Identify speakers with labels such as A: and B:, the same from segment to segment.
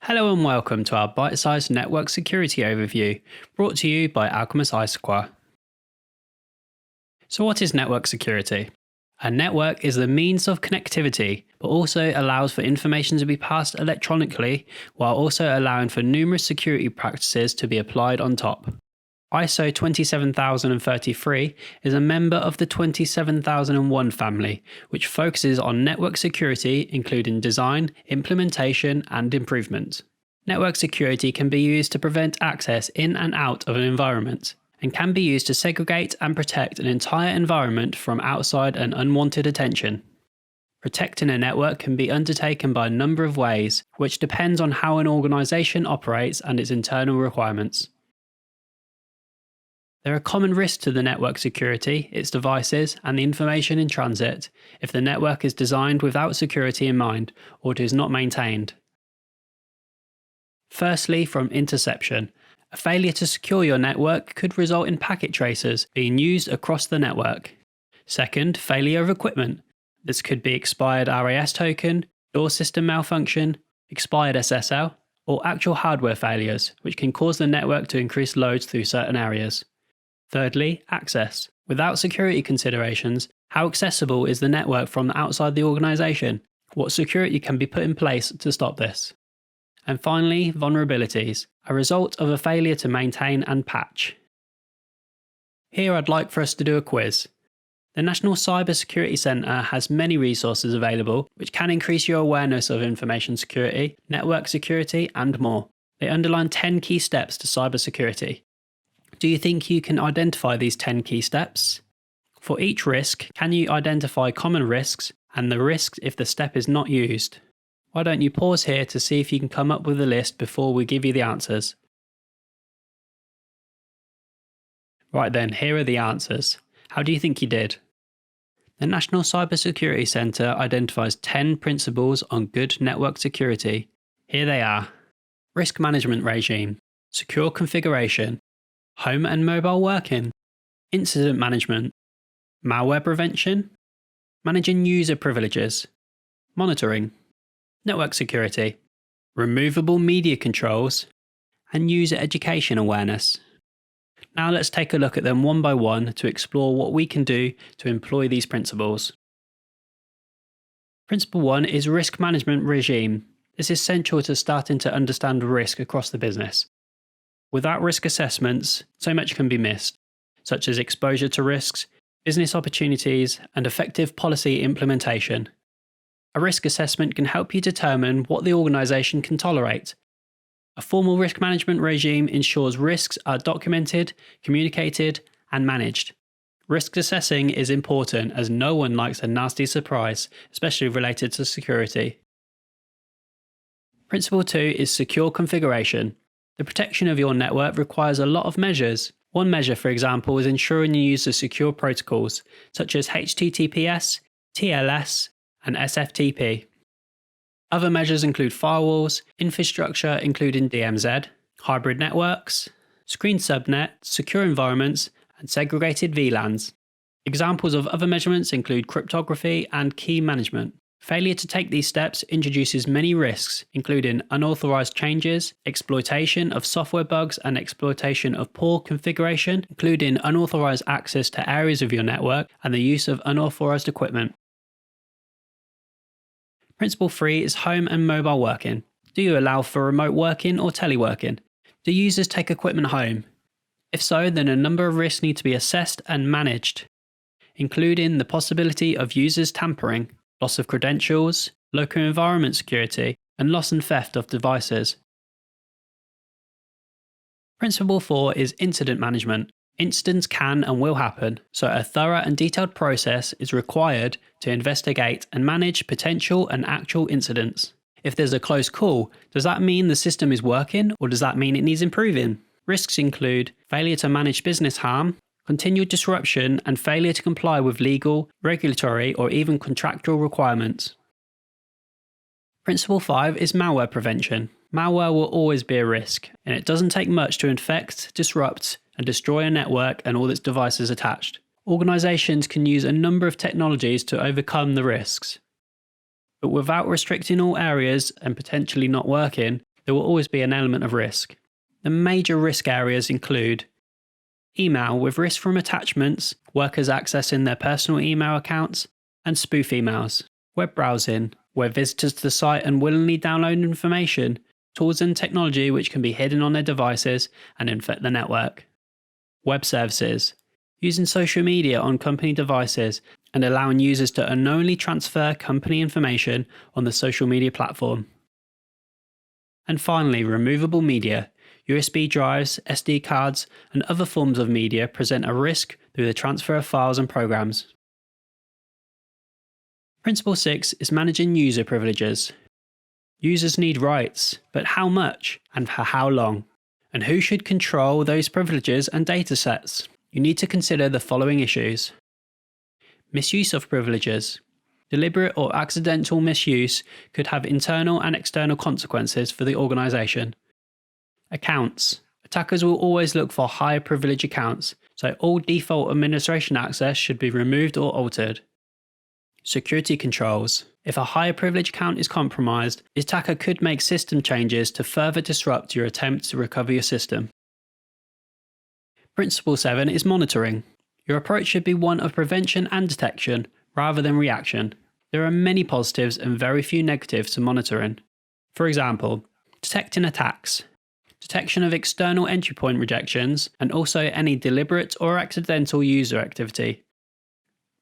A: Hello and welcome to our Bitesize network security overview, brought to you by Alcumus iSquare. So what is network security? A network is the means of connectivity, but also allows for information to be passed electronically, while also allowing for numerous security practices to be applied on top. ISO 27033 is a member of the 27001 family, which focuses on network security, including design, implementation, and improvement. Network security can be used to prevent access in and out of an environment, and can be used to segregate and protect an entire environment from outside and unwanted attention. Protecting a network can be undertaken by a number of ways, which depends on how an organization operates and its internal requirements. There are common risks to the network security, its devices, and the information in transit if the network is designed without security in mind or it is not maintained. Firstly, from interception. A failure to secure your network could result in packet tracers being used across the network. Second, failure of equipment. This could be expired RAS token, door system malfunction, expired SSL, or actual hardware failures, which can cause the network to increase loads through certain areas. Thirdly, access. Without security considerations, how accessible is the network from outside the organization? What security can be put in place to stop this? And finally, vulnerabilities, a result of a failure to maintain and patch. Here I'd like for us to do a quiz. The National Cyber Security Centre has many resources available which can increase your awareness of information security, network security, and more. They underline 10 key steps to cybersecurity. Do you think you can identify these 10 key steps? For each risk, can you identify common risks and the risks if the step is not used? Why don't you pause here to see if you can come up with a list before we give you the answers? Right then, here are the answers. How do you think you did? The National Cybersecurity Centre identifies 10 principles on good network security. Here they are: risk management regime, secure configuration, home and mobile working, incident management, malware prevention, managing user privileges, monitoring, network security, removable media controls, and user education awareness. Now let's take a look at them one by one to explore what we can do to employ these principles. Principle 1 is risk management regime. This is essential to starting to understand risk across the business. Without risk assessments, so much can be missed, such as exposure to risks, business opportunities, and effective policy implementation. A risk assessment can help you determine what the organisation can tolerate. A formal risk management regime ensures risks are documented, communicated, and managed. Risk assessing is important as no one likes a nasty surprise, especially related to security. Principle 2 is secure configuration. The protection of your network requires a lot of measures. One measure, for example, is ensuring you use the secure protocols, such as HTTPS, TLS, and SFTP. Other measures include firewalls, infrastructure including DMZ, hybrid networks, screen subnet, secure environments, and segregated VLANs. Examples of other measurements include cryptography and key management. Failure to take these steps introduces many risks, including unauthorized changes, exploitation of software bugs, and exploitation of poor configuration, including unauthorized access to areas of your network and the use of unauthorized equipment. Principle 3 is home and mobile working. Do you allow for remote working or teleworking? Do users take equipment home? If so, then a number of risks need to be assessed and managed, including the possibility of users tampering, loss of credentials, local environment security, and loss and theft of devices. Principle 4 is incident management. Incidents can and will happen, so a thorough and detailed process is required to investigate and manage potential and actual incidents. If there's a close call, does that mean the system is working, or does that mean it needs improving? Risks include failure to manage business harm, continued disruption, and failure to comply with legal, regulatory, or even contractual requirements. Principle 5 is malware prevention. Malware will always be a risk, and it doesn't take much to infect, disrupt, and destroy a network and all its devices attached. Organizations can use a number of technologies to overcome the risks. But without restricting all areas and potentially not working, there will always be an element of risk. The major risk areas include email with risk from attachments, workers accessing their personal email accounts, and spoof emails, web browsing, where visitors to the site unwillingly download information, tools and technology which can be hidden on their devices and infect the network. Web services, using social media on company devices and allowing users to unknowingly transfer company information on the social media platform. And finally, removable media. USB drives, SD cards, and other forms of media present a risk through the transfer of files and programs. Principle 6 is managing user privileges. Users need rights, but how much and for how long? And who should control those privileges and datasets? You need to consider the following issues. Misuse of privileges. Deliberate or accidental misuse could have internal and external consequences for the organisation. Accounts. Attackers will always look for higher privilege accounts, so all default administration access should be removed or altered. Security controls. If a higher privilege account is compromised, the attacker could make system changes to further disrupt your attempt to recover your system. Principle 7 is monitoring. Your approach should be one of prevention and detection, rather than reaction. There are many positives and very few negatives to monitoring. For example, detecting attacks, detection of external entry point rejections, and also any deliberate or accidental user activity.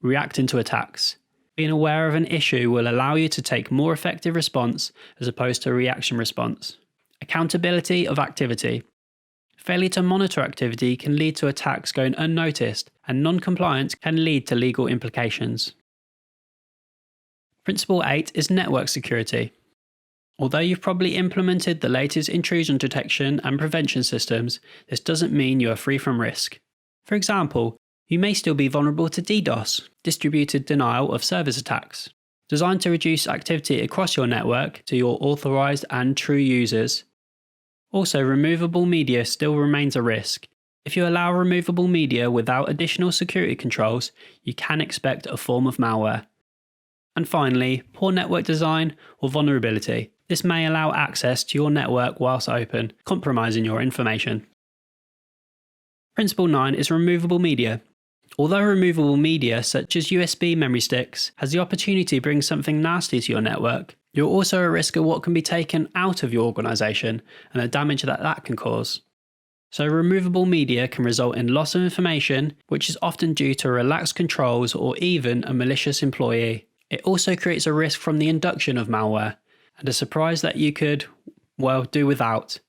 A: Reacting to attacks. Being aware of an issue will allow you to take more effective response as opposed to reaction response. Accountability of activity. Failure to monitor activity can lead to attacks going unnoticed, and non-compliance can lead to legal implications. Principle 8 is network security. Although you've probably implemented the latest intrusion detection and prevention systems, this doesn't mean you are free from risk. For example, you may still be vulnerable to DDoS, distributed denial of service attacks, designed to reduce activity across your network to your authorized and true users. Also, removable media still remains a risk. If you allow removable media without additional security controls, you can expect a form of malware. And finally, poor network design or vulnerability. This may allow access to your network whilst open, compromising your information. Principle 9 is removable media. Although removable media such as USB memory sticks has the opportunity to bring something nasty to your network, you're also at risk of what can be taken out of your organisation and the damage that can cause. So removable media can result in loss of information, which is often due to relaxed controls or even a malicious employee. It also creates a risk from the induction of malware, and a surprise that you could, do without.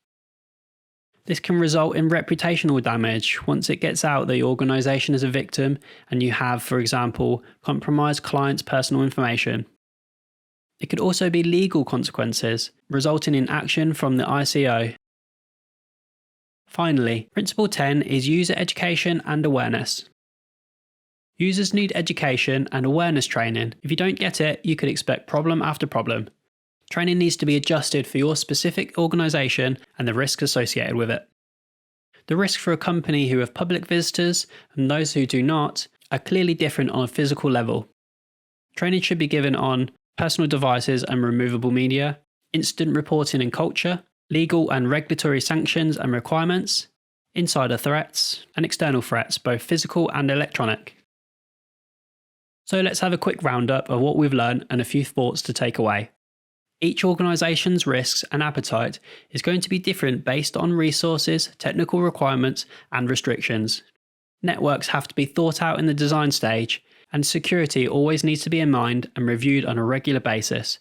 A: This can result in reputational damage once it gets out that your organisation is a victim and you have, for example, compromised clients' personal information. It could also be legal consequences, resulting in action from the ICO. Finally, Principle 10 is user education and awareness. Users need education and awareness training. If you don't get it, you could expect problem after problem. Training needs to be adjusted for your specific organisation and the risks associated with it. The risk for a company who have public visitors and those who do not are clearly different on a physical level. Training should be given on personal devices and removable media, incident reporting and culture, legal and regulatory sanctions and requirements, insider threats, and external threats, both physical and electronic. So let's have a quick roundup of what we've learned and a few thoughts to take away. Each organisation's risks and appetite is going to be different based on resources, technical requirements, and restrictions. Networks have to be thought out in the design stage, and security always needs to be in mind and reviewed on a regular basis.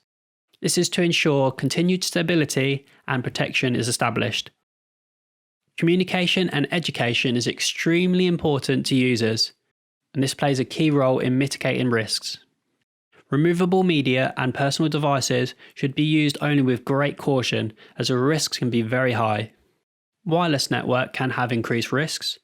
A: This is to ensure continued stability and protection is established. Communication and education is extremely important to users, and this plays a key role in mitigating risks. Removable media and personal devices should be used only with great caution, as the risks can be very high. Wireless network can have increased risks.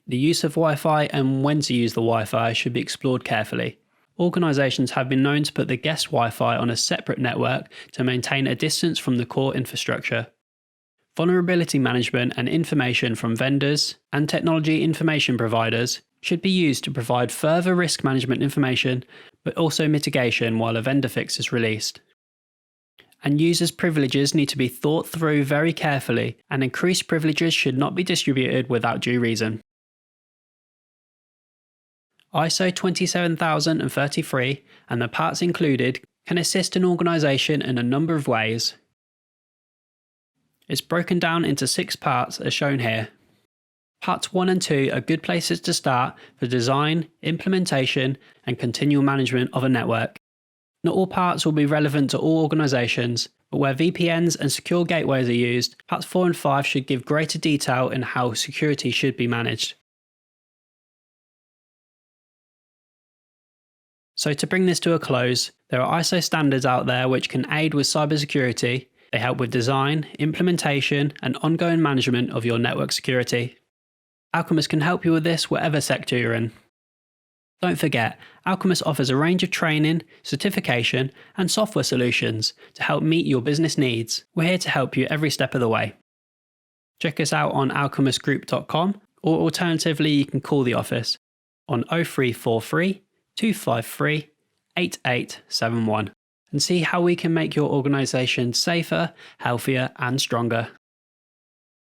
A: The use of Wi-Fi and when to use the Wi-Fi should be explored carefully. Organisations have been known to put the guest Wi-Fi on a separate network to maintain a distance from the core infrastructure. Vulnerability management and information from vendors and technology information providers should be used to provide further risk management information, but also mitigation while a vendor fix is released. and users' privileges need to be thought through very carefully, and increased privileges should not be distributed without due reason. ISO 27033 and the parts included can assist an organisation in a number of ways. It's broken down into 6 parts as shown here. Parts 1 and 2 are good places to start for design, implementation, and continual management of a network. Not all parts will be relevant to all organisations, but where VPNs and secure gateways are used, parts 4 and 5 should give greater detail in how security should be managed. So to bring this to a close, there are ISO standards out there which can aid with cybersecurity. They help with design, implementation, and ongoing management of your network security. Alcumus can help you with this whatever sector you're in. Don't forget, Alcumus offers a range of training, certification, and software solutions to help meet your business needs. We're here to help you every step of the way. Check us out on alcumusgroup.com, or alternatively you can call the office on 0343 253 8871 and see how we can make your organisation safer, healthier, and stronger.